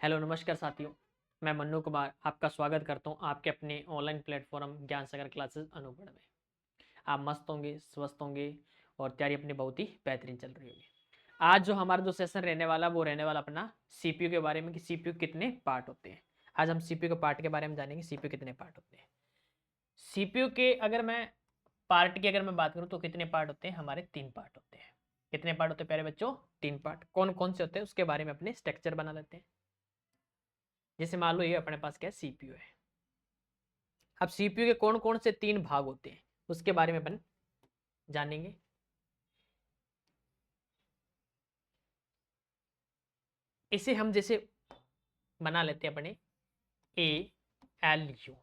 Hello नमस्कार साथियों, मैं मन्नू कुमार आपका स्वागत करता हूं आपके अपने ऑनलाइन प्लेटफॉर्म ज्ञान सागर क्लासेस अनुभव में। आप मस्त होंगे, स्वस्थ होंगे और तैयारी अपनी बहुत ही बेहतरीन चल रही होगी। आज जो हमारा जो सेशन रहने वाला वो रहने वाला अपना सीपीयू के बारे में कि सीपीयू कितने पार्ट होते हैं। आज हम सीपीयू के पार्ट के बारे में जानेंगे, सीपीयू कितने पार्ट होते हैं। सीपीयू के अगर मैं पार्ट की अगर मैं बात करूँ तो कितने पार्ट होते हैं, हमारे 3 पार्ट होते हैं। कितने पार्ट होते हैं प्यारे बच्चों? 3 पार्ट। कौन कौन से होते हैं उसके बारे में अपने स्ट्रक्चर बना लेते हैं। जैसे मान लो ये अपने पास क्या सीपीयू है। अब सीपीयू के कौन कौन से 3 भाग होते हैं उसके बारे में अपन जानेंगे। इसे हम जैसे बना लेते हैं अपने ए एल यू,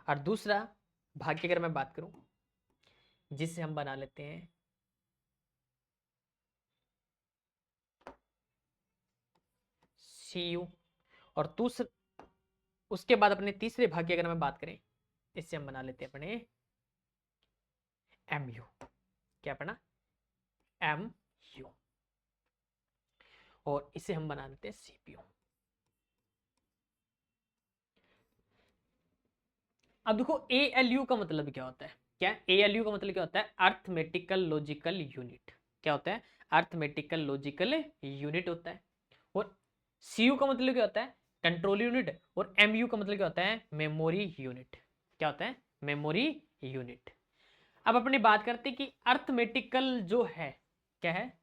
और दूसरा भाग की अगर मैं बात करूं जिसे हम बना लेते हैं सी यू, और दूसरा उसके बाद अपने तीसरे भाग की अगर मैं बात करें इससे हम बना लेते हैं अपने एम यू। क्या अपना एम यू, और इसे हम बना लेते हैं सीपीयू। अब देखो ए एल यू का मतलब क्या होता है। क्या ए एल यू का मतलब क्या होता है? Arithmetical logical unit. क्या होता है? अर्थमेटिकल लॉजिकल यूनिट होता है। और सी यू का मतलब क्या होता है? Control unit. और एम यू का मतलब क्या होता है? Memory unit. क्या होता है? Memory unit. अब अपनी बात करते हैं कि अर्थमेटिकल जो है क्या है?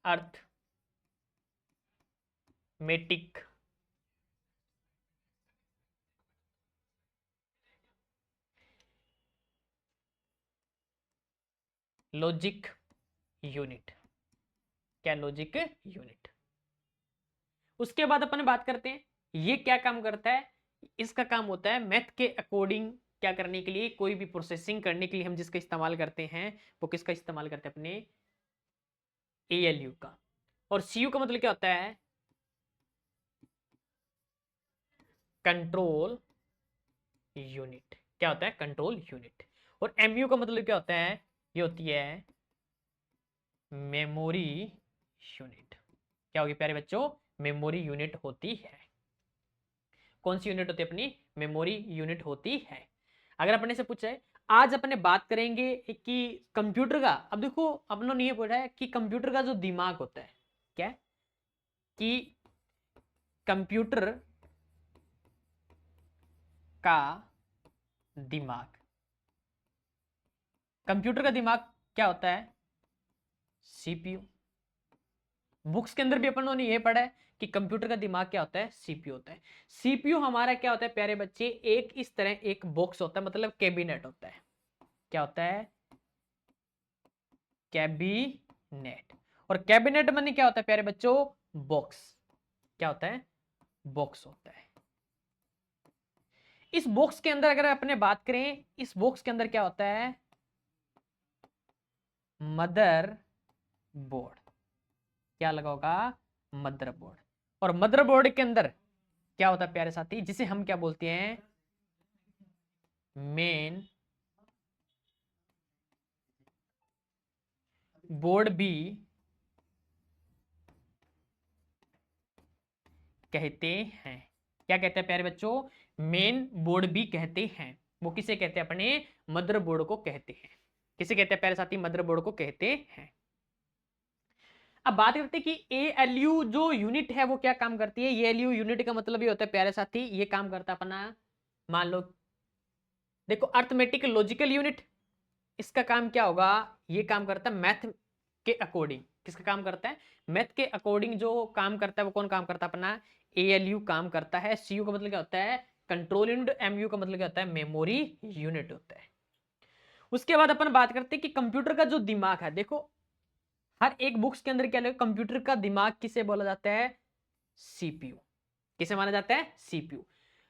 Arithmetic logic unit. क्या लॉजिक यूनिट? उसके बाद अपन बात करते हैं ये क्या काम करता है। इसका काम होता है मैथ के अकॉर्डिंग क्या करने के लिए, कोई भी प्रोसेसिंग करने के लिए हम जिसका इस्तेमाल करते हैं वो किसका इस्तेमाल करते हैं? अपने एएलयू का। और सीयू का मतलब क्या होता है? Control unit. क्या होता है? Control unit. और एमयू का मतलब क्या होता है? ये होती है मेमोरी यूनिट। क्या होगी प्यारे बच्चों? मेमोरी यूनिट होती है। कौन सी यूनिट होती है? अपनी मेमोरी यूनिट होती है। अगर अपने से पूछा है आज अपने बात करेंगे कि कंप्यूटर का, अब देखो अपनों ने ये बोला है कि कंप्यूटर का जो दिमाग होता है क्या है? कि कंप्यूटर का दिमाग, कंप्यूटर का दिमाग क्या होता है? सीपीयू। बुक्स के अंदर भी अपन ने ये पढ़ा है कि कंप्यूटर का दिमाग क्या होता है? सीपीयू होता है। सीपीयू हमारा क्या होता है प्यारे बच्चे? एक इस तरह एक बॉक्स होता है, मतलब कैबिनेट होता है। क्या होता है? कैबिनेट। और कैबिनेट माने क्या होता है प्यारे बच्चों? बॉक्स। क्या होता है? बॉक्स होता है। इस बॉक्स के अंदर अगर अपने बात करें, इस बॉक्स के अंदर क्या होता है? Mother board. क्या लगा होगा? मदरबोर्ड। और मदरबोर्ड के अंदर क्या होता है प्यारे साथी, जिसे हम क्या बोलते हैं? मेन बोर्ड भी कहते हैं। क्या कहते हैं प्यारे बच्चों? मेन बोर्ड भी कहते हैं। वो किसे कहते हैं? अपने मदरबोर्ड को कहते हैं। किसे कहते हैं प्यारे साथी? मदरबोर्ड को कहते हैं। अब बात करते हैं कि एएलयू जो यूनिट है वो क्या काम करती है। एएलयू यूनिट का मतलब ये होता है प्यारे साथी, ये काम करता है अपना, मान लो देखो अर्थमेटिक लॉजिकल यूनिट, इसका काम क्या होगा? ये काम करता है मैथ के अकॉर्डिंग। किसका काम करता है? मैथ के अकॉर्डिंग जो काम करता है वो कौन काम करता है? अपना एएलयू काम करता है। सीयू का मतलब क्या होता है? Control unit. एमयू का मतलब क्या होता है? मेमोरी यूनिट होता है। उसके बाद अपन बात करते हैं कि कंप्यूटर का जो दिमाग है, देखो हर एक बुक्स के अंदर क्या लगेगा? कंप्यूटर का दिमाग किसे बोला जाता है? सीपीयू। किसे माना जाता है? सीपीयू।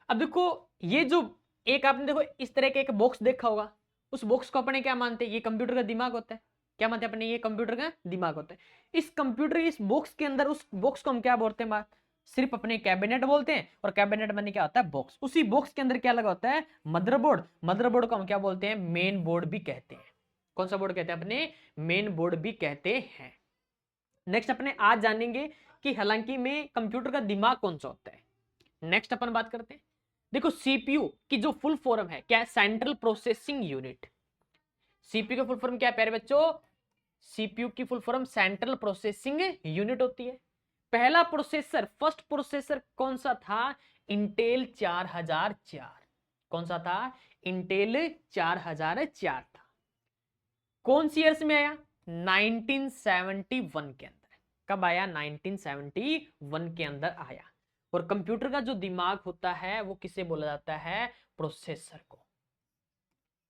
अब देखो ये जो एक आपने देखो इस तरह के एक बॉक्स देखा होगा, उस बॉक्स को अपने क्या मानते हैं? ये कंप्यूटर का दिमाग होता है। क्या मानते हैं अपने? ये कंप्यूटर का दिमाग होता है। इस कंप्यूटर इस बॉक्स के अंदर, उस बॉक्स को हम क्या बोलते हैं? बात सिर्फ अपने कैबिनेट बोलते हैं। और कैबिनेट माने क्या होता है? बॉक्स। उसी बॉक्स के अंदर क्या लगा होता है? मदरबोर्ड। मदरबोर्ड को हम क्या बोलते हैं? मेन बोर्ड भी कहते हैं। कौन सा बोर्ड कहते हैं? अपने मेन बोर्ड भी कहते हैं। नेक्स्ट अपने आज जानेंगे कि हालांकि में कंप्यूटर का दिमाग कौन सा होता है। नेक्स्ट अपन बात करते हैं, देखो सीपीयू की जो फुल फॉर्म है क्या है, सेंट्रल प्रोसेसिंग यूनिट। सीपीयू का फुल फॉर्म क्या है प्यारे बच्चों, सीपीयू की full form central processing unit होती है। पहला प्रोसेसर, फर्स्ट प्रोसेसर कौन सा था, इंटेल 4004। कौन सा था, इंटेल 4004 था। कौन सी ईयर्स में आया, 1971 के अंदर। कब आया, 1971 के अंदर आया। और कंप्यूटर का जो दिमाग होता है वो किसे बोला जाता है, प्रोसेसर को।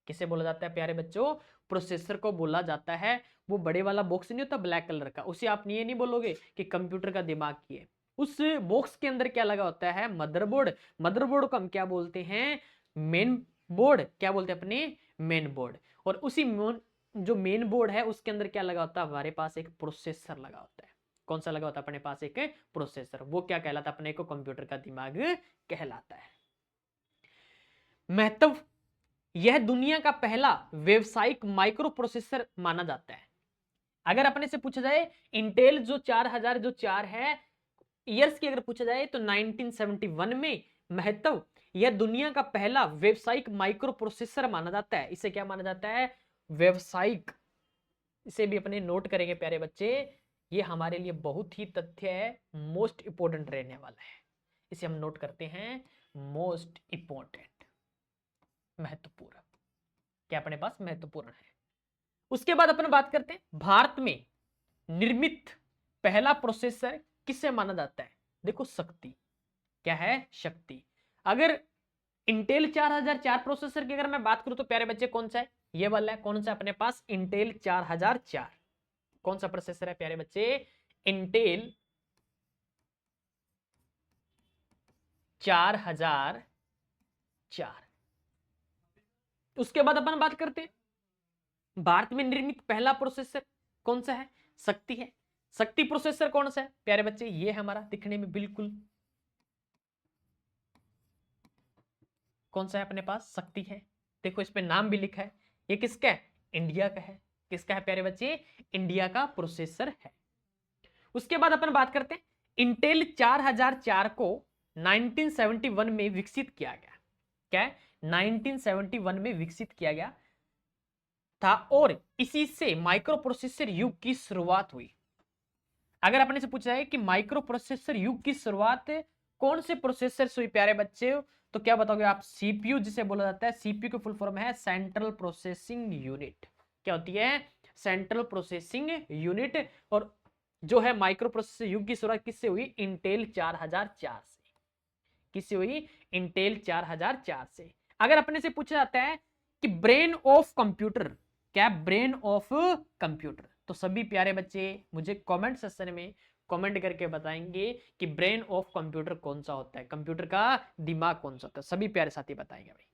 किसे बोला जाता है प्यारे बच्चों, प्रोसेसर को बोला जाता है। वो बड़े वाला बॉक्स नहीं होता ब्लैक कलर का, उसे आप ये नहीं बोलोगे कि कंप्यूटर का दिमाग की है। उस बॉक्स के अंदर क्या लगा होता है, मदरबोर्ड। मदरबोर्ड को हम क्या बोलते हैं, मेन बोर्ड। क्या बोलते हैं अपने, मेन बोर्ड। और उसी जो मेन बोर्ड है उसके अंदर क्या लगा होता है, हमारे पास एक प्रोसेसर लगा होता है। कौन सा लगा होता है अपने पास, एक प्रोसेसर। वो क्या कहलाता है, अपने को कंप्यूटर का दिमाग कहलाता है। महत्व, यह दुनिया का पहला व्यवसायिक माइक्रो प्रोसेसर माना जाता है। अगर अपने से पूछा जाए इंटेल जो 4004 है, ईयर्स की अगर पूछा जाए तो 1971 में। महत्व, यह दुनिया का पहला व्यवसायिक माइक्रो प्रोसेसर माना जाता है। इसे क्या माना जाता है, व्यवसायिक। इसे भी अपने नोट करेंगे प्यारे बच्चे, ये हमारे लिए बहुत ही तथ्य है, मोस्ट इंपोर्टेंट रहने वाला है। इसे हम नोट करते हैं, मोस्ट इंपोर्टेंट, महत्वपूर्ण। क्या अपने पास महत्वपूर्ण है। उसके बाद अपन बात करते हैं, भारत में निर्मित पहला प्रोसेसर किसे माना जाता है। देखो शक्ति, क्या है, शक्ति। अगर इंटेल 4004 प्रोसेसर की अगर मैं बात करूं तो प्यारे बच्चे कौन सा है, ये वाला है। कौन सा अपने पास, इंटेल 4004। कौन सा प्रोसेसर है प्यारे बच्चे, इंटेल 4004। उसके बाद अपन बात करते हैं, भारत में निर्मित पहला प्रोसेसर कौन सा है, शक्ति है। शक्ति प्रोसेसर कौन सा है प्यारे बच्चे, ये है हमारा, दिखने में बिल्कुल कौन सा है अपने पास, शक्ति है। देखो इस पे नाम भी लिखा है, ये किसका है, इंडिया का है। किसका है प्यारे बच्चे, इंडिया का प्रोसेसर है। उसके बाद अपन बात करते हैं, इंटेल 4004 को 1971 में विकसित किया गया। क्या है, 1971 में विकसित किया गया था और इसी से माइक्रो प्रोसेसर युग की शुरुआत हुई। अगर अपने से पूछा है कि माइक्रो प्रोसेसर युग की शुरुआत कौन से प्रोसेसर से हुई प्यारे बच्चे, तो क्या बताओगे आप, सीपीयू जिसे बोला जाता है। सीपीयू की फुल फॉर्म है सेंट्रल प्रोसेसिंग यूनिट। क्या होती है, सेंट्रल प्रोसेसिंग यूनिट। और जो है माइक्रो प्रोसेसर युग की शुरुआत किससे हुई, इंटेल 4004 से। किससे हुई, इंटेल 4004 से। अगर अपने से पूछा जाता है कि ब्रेन ऑफ कंप्यूटर, क्या ब्रेन ऑफ कंप्यूटर, तो सभी प्यारे बच्चे मुझे कमेंट सेक्शन में कमेंट करके बताएंगे कि ब्रेन ऑफ कंप्यूटर कौन सा होता है, कंप्यूटर का दिमाग कौन सा होता है। सभी प्यारे साथी बताएंगे भाई।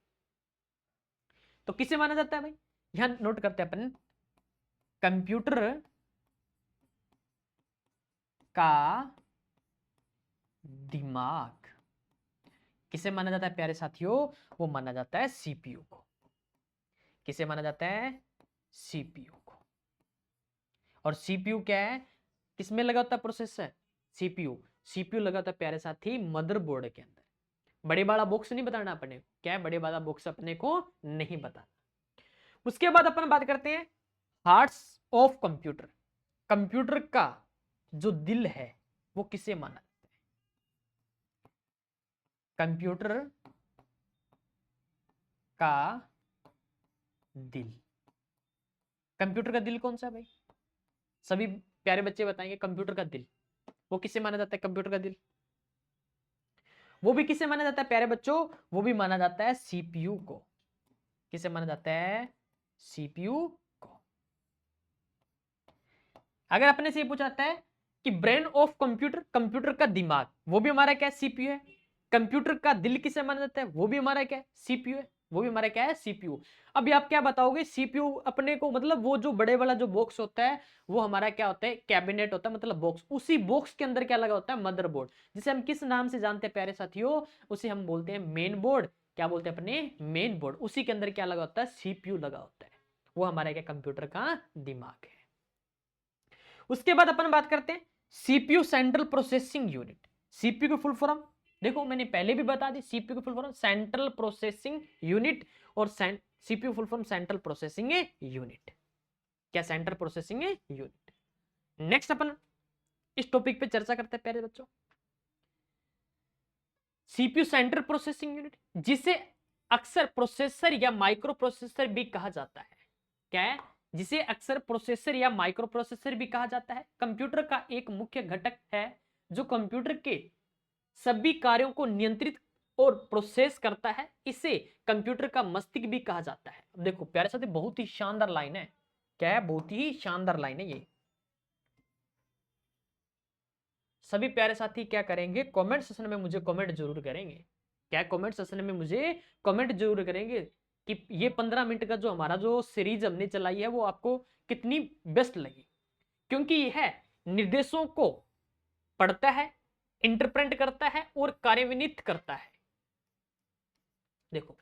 तो किसे माना जाता है भाई, यहां नोट करते हैं अपन, कंप्यूटर का दिमाग किसे माना जाता है प्यारे साथियों, वो माना जाता है सीपीयू को। किसे माना जाता है, सीपीयू को। और सीपीयू क्या है, किसमें लगा होता है प्रोसेसर, सीपीयू। सीपीयू लगा होता है प्यारे साथी मदरबोर्ड के अंदर। बड़े बड़ा बॉक्स नहीं बताना अपने को, क्या है बड़े बड़ा बॉक्स अपने को नहीं बताना। उसके बाद अपन बात करते हैं हार्ट्स ऑफ कंप्यूटर। कंप्यूटर का जो दिल है वो किसे माना जाता है, कंप्यूटर का दिल। कंप्यूटर का दिल कौन सा है भाई, सभी प्यारे बच्चे बताएंगे। कंप्यूटर का दिल वो किसे माना जाता है, कंप्यूटर का दिल वो भी किसे माना जाता है प्यारे बच्चों, वो भी माना जाता है सीपीयू को। किसे माना जाता है, सीपीयू को। अगर अपने से ये पूछा जाता है कि ब्रेन ऑफ कंप्यूटर, कंप्यूटर का दिमाग, वो भी हमारा क्या है, सीपीयू है। कंप्यूटर का दिल किसे माना जाता है, वो भी हमारा क्या है, सीपीयू है। वो भी हमारा क्या है, सीपीयू। अभी आप क्या बताओगे, सीपीयू अपने को मतलब वो जो बड़े वाला जो बॉक्स होता है वो हमारा क्या होता है, कैबिनेट होता है, मतलब बॉक्स। उसी बॉक्स के अंदर क्या लगा होता है, मदरबोर्ड, जिसे हम किस नाम से जानते हैं प्यारे साथियों, उसे हम बोलते हैं मेन बोर्ड। क्या बोलते हैं अपने, मेन बोर्ड। उसी के अंदर क्या लगा होता है, सीपीयू लगा होता है। वो हमारा क्या, कंप्यूटर का दिमाग है। उसके बाद अपन बात करते हैं CPU central processing unit. CPU की फुल फॉर्म देखो मैंने पहले भी बता दी, सीपीयू की full form central processing unit, और CPU full form central processing unit. क्या सेंट्रल प्रोसेसिंग यूनिट। नेक्स्ट अपन इस टॉपिक पे चर्चा करते हैं प्यारे बच्चों, सीपीयू सेंट्रल प्रोसेसिंग यूनिट, जिसे अक्सर प्रोसेसर या माइक्रो प्रोसेसर भी कहा जाता है। क्या है? जिसे अक्सर प्रोसेसर या माइक्रो प्रोसेसर भी कहा जाता है। कंप्यूटर का एक मुख्य घटक है जो कंप्यूटर के सभी कार्यों को नियंत्रित और प्रोसेस करता है। इसे कंप्यूटर का मस्तिष्क भी कहा जाता है। अब देखो प्यारे साथी, बहुत ही शानदार लाइन है। क्या है? बहुत ही शानदार लाइन है ये। सभी प्यारे साथी क्या करेंगे, कमेंट सेशन में मुझे कमेंट जरूर करेंगे। क्या कमेंट सेशन में मुझे कमेंट जरूर करेंगे कि ये 15 मिनट का जो हमारा जो सीरीज हमने चलाई है वो आपको कितनी बेस्ट लगी, क्योंकि यह निर्देशों को पढ़ता है, इंटरप्रेट करता है और कार्यान्वित करता है। देखो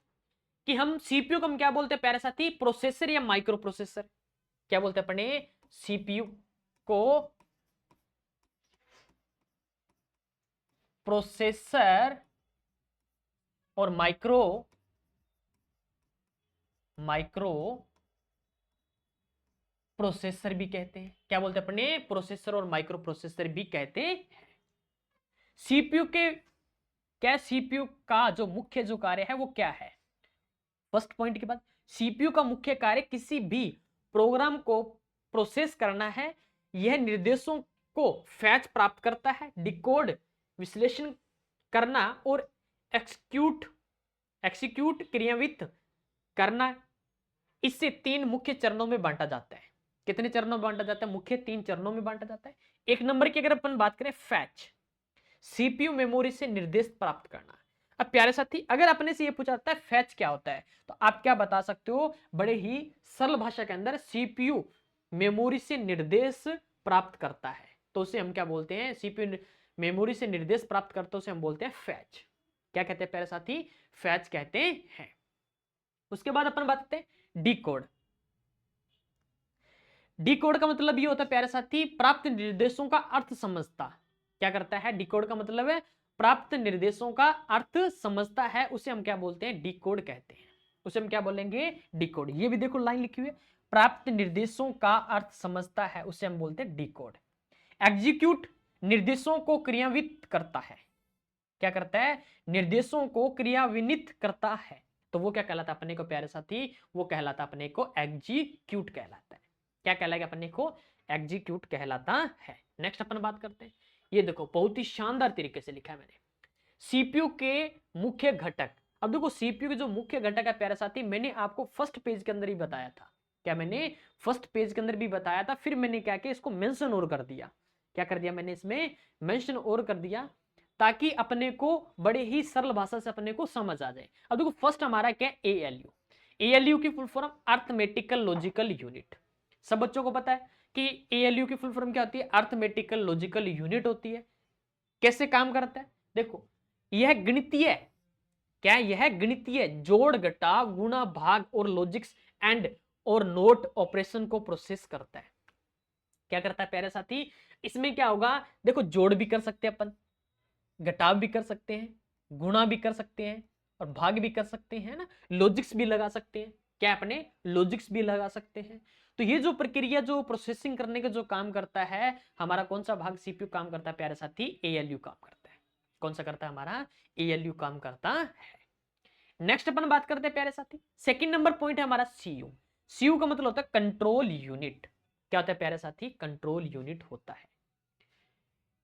कि हम सीपीयू को हम क्या बोलते हैं प्यारे साथी, प्रोसेसर या माइक्रो प्रोसेसर। क्या बोलते हैं अपने सीपीयू को प्रोसेसर और माइक्रो प्रोसेसर भी कहते हैं। क्या बोलते हैं अपने, प्रोसेसर और माइक्रो प्रोसेसर भी कहते हैं। सीपीयू के क्या, सीपीयू का जो मुख्य जो कार्य है वो क्या है। फर्स्ट पॉइंट के बाद सीपीयू का मुख्य कार्य किसी भी प्रोग्राम को प्रोसेस करना है। यह निर्देशों को फैच प्राप्त करता है, डिकोड विश्लेषण करना और एक्सिक्यूट क्रियान्वित करना। इससे 3 मुख्य चरणों में बांटा जाता है। कितने चरणों में बांटा जाता है? मुख्य 3 चरणों में बांटा जाता है। एक नंबर की अगर अपन बात करें फैच, सीपीयू मेमोरी से निर्देश प्राप्त करना। अब प्यारे साथी, अगर अपने से ये पूछा जाता है फैच क्या होता है, तो आप क्या बता सकते हो बड़े ही सरल भाषा के अंदर, सीपीयू मेमोरी से निर्देश प्राप्त करता है तो उसे हम क्या बोलते हैं, सीपीयू मेमोरी से निर्देश प्राप्त करता है उसे हम बोलते हैं फैच। क्या कहते हैं प्यारे साथी? फैच कहते हैं। उसके बाद अपन बात करते हैं डिकोड। डिकोड का मतलब ये होता है प्यारे साथी, प्राप्त निर्देशों का अर्थ समझता। क्या करता है? डिकोड का मतलब है प्राप्त निर्देशों का अर्थ समझता है, उसे हम क्या बोलते हैं? डिकोड कहते हैं। उसे हम क्या बोलेंगे? डिकोड। ये भी देखो लाइन लिखी हुई है, प्राप्त निर्देशों का अर्थ समझता है उसे हम बोलते हैं डिकोड। एग्जीक्यूट निर्देशों को क्रियान्वित करता है। क्या करता है? निर्देशों को क्रियान्वित करता है, तो वो क्या कहलाता है अपने को प्यारे साथी? वो कहलाता अपने को एग्जीक्यूट कहलाता है। क्या कहलाएगा अपने को? एग्जीक्यूट कहलाता है। नेक्स्ट अपन बात करते हैं, ये देखो बहुत ही शानदार तरीके से लिखा है मैंने, सीपीयू के मुख्य घटक। अब देखो सीपीयू के जो मुख्य घटक है प्यारे साथी, मैंने आपको फर्स्ट पेज के अंदर ही बताया था। क्या मैंने फर्स्ट पेज के अंदर भी बताया था, फिर मैंने क्या किया, इसको मेंशन और कर दिया। क्या कर दिया मैंने? इसमें मेंशन और कर दिया, ताकि अपने को बड़े ही सरल भाषा से अपने को समझ आ जाए। अब देखो फर्स्ट हमारा क्या है? एएलयू। एएलयू की full form arithmetical logical unit. सब बच्चों को पता है कि एएलयू की फुल फॉर्म क्या होती है? अर्थमेटिकल लॉजिकल यूनिट होती है। कैसे काम करता है? देखो यह गणितीय, क्या यह गणितीय जोड़ घटाव गुणा भाग और लॉजिक्स एंड और नोट ऑपरेशन को प्रोसेस करता है। क्या करता है प्यारे साथी? इसमें क्या होगा, देखो जोड़ भी कर सकते हैं अपन, घटाव भी कर सकते हैं, गुणा भी कर सकते हैं और भाग भी कर सकते हैं ना, लॉजिक्स भी लगा सकते हैं। क्या अपने लॉजिक्स भी लगा सकते हैं। तो ये जो प्रक्रिया जो प्रोसेसिंग करने का जो काम करता है, हमारा कौन सा भाग सीपीयू काम करता है प्यारे साथी? एएलयू काम करता है। कौन सा करता है? हमारा एएलयू काम करता है। नेक्स्ट अपन बात करते हैं प्यारे साथी, सेकंड नंबर पॉइंट है हमारा सीयू। सीयू का मतलब होता है कंट्रोल यूनिट। क्या होता है प्यारे साथी? कंट्रोल यूनिट होता है।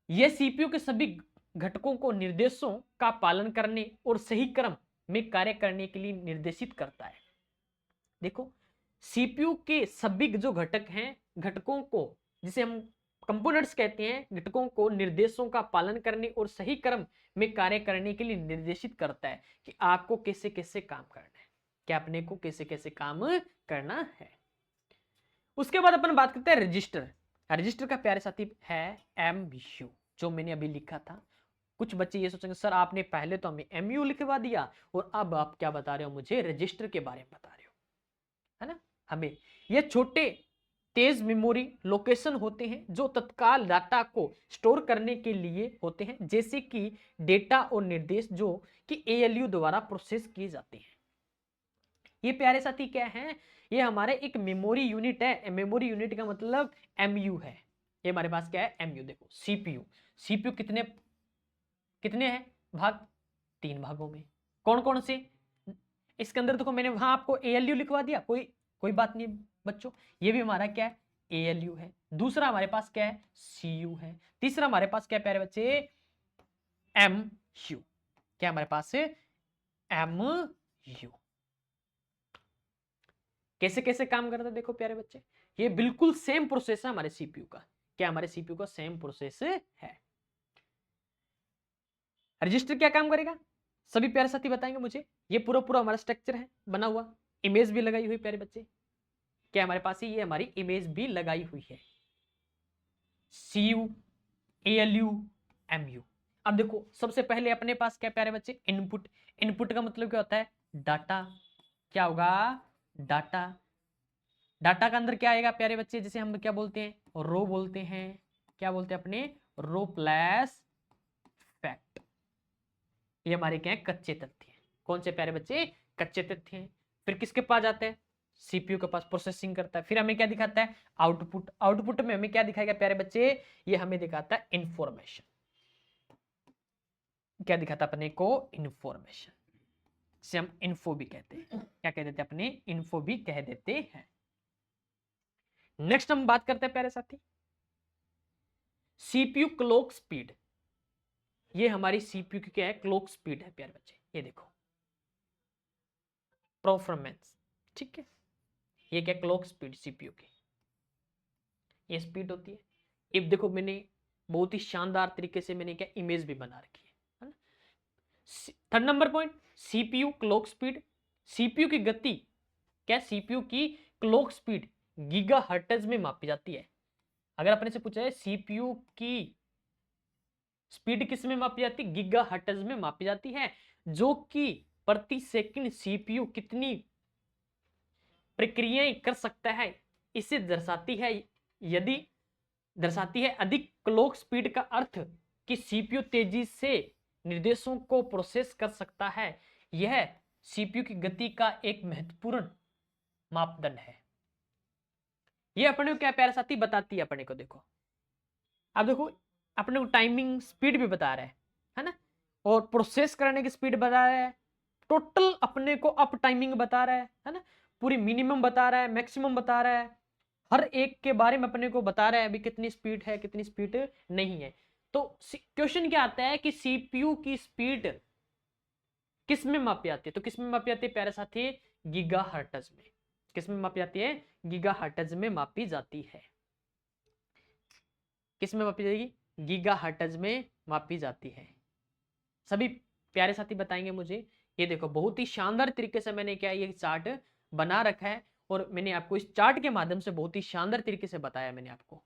यह सीपीयू के सभी घटकों को निर्देशों का पालन करने और सही क्रम में कार्य करने के लिए निर्देशित करता है। देखो सीपीयू के सभी जो घटक हैं, घटकों को जिसे हम कंपोनेंट्स कहते हैं, घटकों को निर्देशों का पालन करने और सही क्रम में कार्य करने के लिए निर्देशित करता है कि आपको कैसे कैसे काम करना है। क्या अपने को कैसे कैसे काम करना है। उसके बाद अपन बात करते हैं रजिस्टर। रजिस्टर का प्यारे साथी है एमयू, जो मैंने अभी लिखा था। कुछ बच्चे ये सोचेंगे सर आपने पहले तो हमें एमयू लिखवा दिया और अब आप क्या बता रहे हो, मुझे रजिस्टर के बारे में बता रहे हो, है ना। हमें ये छोटे तेज मेमोरी लोकेशन होते हैं जो तत्काल डाटा को स्टोर करने के लिए होते हैं, जैसे कि डेटा और निर्देश जो कि एएलयू द्वारा प्रोसेस किए जाते हैं। ये प्यारे साथी क्या है, ये हमारे एक मेमोरी यूनिट है। मेमोरी यूनिट का मतलब एमयू है। ये हमारे पास क्या है, एमयू। देखो सीपीयू, सीपीयू कितने कितने हैं भाग, 3 भागों में। कौन कौन से, इसके अंदर देखो मैंने वहां आपको एएलयू लिखवा दिया, कोई बात नहीं बच्चों, ये भी हमारा क्या है, एएलयू है। दूसरा हमारे पास क्या है, सीयू है। तीसरा हमारे पास क्या है प्यारे बच्चे, एमयू। क्या हमारे पास है, एमयू। कैसे कैसे काम करता है देखो प्यारे बच्चे, ये बिल्कुल सेम प्रोसेस है हमारे सीपीयू का। क्या हमारे सीपीयू का सेम प्रोसेस है। रजिस्टर क्या काम करेगा, सभी प्यारे साथी बताएंगे मुझे। ये पूरा पूरा हमारा स्ट्रक्चर है बना हुआ, इमेज भी लगाई हुई प्यारे बच्चे। क्या हमारे पास ये हमारी इमेज भी लगाई हुई है, सीयू, एएलयू, एमयू। अब देखो सबसे पहले अपने पास क्या प्यारे बच्चे, इनपुट। इनपुट का मतलब क्या होता है, डाटा। क्या होगा, डाटा। डाटा का अंदर क्या आएगा प्यारे बच्चे, जिसे हम क्या बोलते हैं, रो बोलते हैं। क्या बोलते हैं अपने, रो प्लस फैक्ट। ये हमारे क्या है, कच्चे तथ्य हैं। कौन से प्यारे बच्चे, कच्चे तथ्य हैं। फिर किसके पास जाते हैं, सीपीयू के पास, प्रोसेसिंग करता है। फिर हमें क्या दिखाता है, आउटपुट। आउटपुट में हमें क्या दिखाएगा प्यारे बच्चे, ये हमें दिखाता है इंफॉर्मेशन। क्या दिखाता है अपने को, इंफॉर्मेशन, जिसे हम इन्फो भी कहते हैं। क्या कह देते हैं अपने, इन्फो भी कह देते हैं। नेक्स्ट हम बात करते हैं प्यारे साथी, सीपीयू क्लॉक स्पीड। ये हमारी सीपीयू की क्या है, क्लॉक स्पीड है प्यारे बच्चे। ये देखो परफॉर्मेंस, ठीक है। ये क्या, क्लॉक स्पीड सीपीयू की ये स्पीड होती है। अब देखो मैंने बहुत ही शानदार तरीके से मैंने क्या इमेज भी बना रखी है ना। Third number point, CPU clock speed. CPU की गति, क्या सीपीयू की क्लॉक स्पीड गीगाहर्ट्ज में मापी जाती है। अगर अपने से पूछा है सीपीयू की स्पीड किस में मापी जाती है, गीगाहर्ट्ज में मापी जाती है, जो कि प्रति सेकंड सीपीयू कितनी प्रक्रियाएं कर सकता है इसे दर्शाती है। यदि दर्शाती है अधिक क्लॉक स्पीड का अर्थ कि सीपीयू तेजी से निर्देशों को प्रोसेस कर सकता है। यह सीपीयू की गति का एक महत्वपूर्ण मापदंड है। यह अपने को क्या प्यारे साथी बताती है अपने को, देखो अब देखो अपने को टाइमिंग स्पीड भी बता रहा है ना, और प्रोसेस करने की स्पीड बता रहा है, टोटल अपने को अप टाइमिंग बता रहा है ना, पूरी मिनिमम बता रहा है, मैक्सिमम बता रहा है, हर एक के बारे में अपने को बता रहा है अभी कितनी स्पीड है कितनी स्पीड नहीं है। तो क्वेश्चन क्या आता है कि सीपीयू की स्पीड किस में मापी जाती है, तो किस में मापी जाती है प्यारे साथी, गीगाहर्ट्ज में। किस में मापी जाती है, गीगाहर्ट्ज में मापी जाती है। किस में मापी जाएगी, गीगाहर्ट्ज में मापी जाती है। सभी प्यारे साथी बताएंगे मुझे। ये देखो बहुत ही शानदार तरीके से मैंने क्या ये चार्ट बना रखा है, और मैंने आपको इस चार्ट के माध्यम से बहुत ही शानदार तरीके से बताया मैंने आपको।